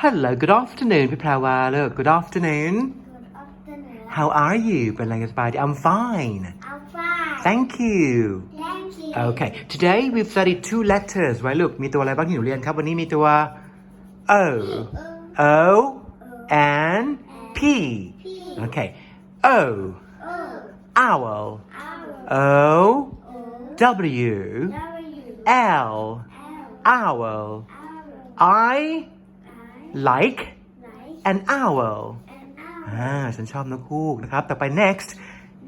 Hello good afternoon พี่แพรวาเลย Good afternoon Good afternoon. How are you เป็นไรกันสบายดี I'm fine I'm fine. Thank you Thank you. Okay today we've studied two letters ไว้ลูกมีตัวอะไรบ้างที่หนูเรียนครับวันนี้มีตัว O O and P Okay O Owl O W L Owl I like an owl ฉันชอบนกฮูกนะครับต่อไป next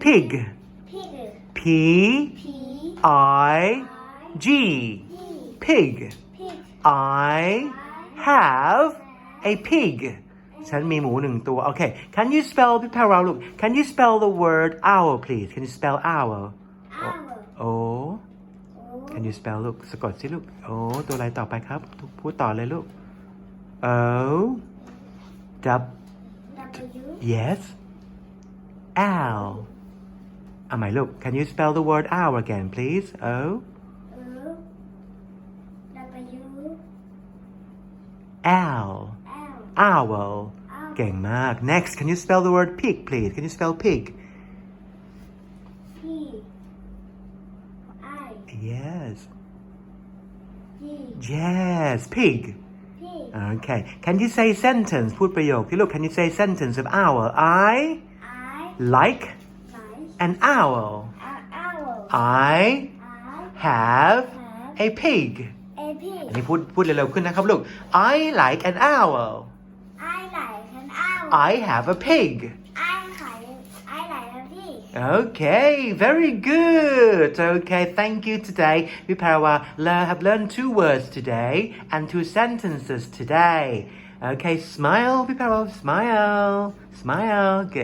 pig P I G pig I have a pig ฉันมีหมูหนึ่งตัวโอเค Can you spell พี่แพรวาลูก Can you spell the word owl please Can you spell owl Can you spell ลูกสะกดสิลูกตัวอะไรต่อไปครับพูดต่อเลยลูกO Yes Owl เอาใหม่ลูก Can you spell the word owl again please Owl Owl เก่งมาก Next Can you spell the word pig please Can you spell pig Yes Pig Okay Can you say sentence พูดประโยคที่ลูก Can you say sentence of owl I like an owl I have a pig อันนี้พูดเร็วๆขึ้นนะครับลูก I like an owl I have a pig Okay very good Okay thank you today พี่แพรวา have learned two words today and two sentences today Okay smile พี่แพรวา smile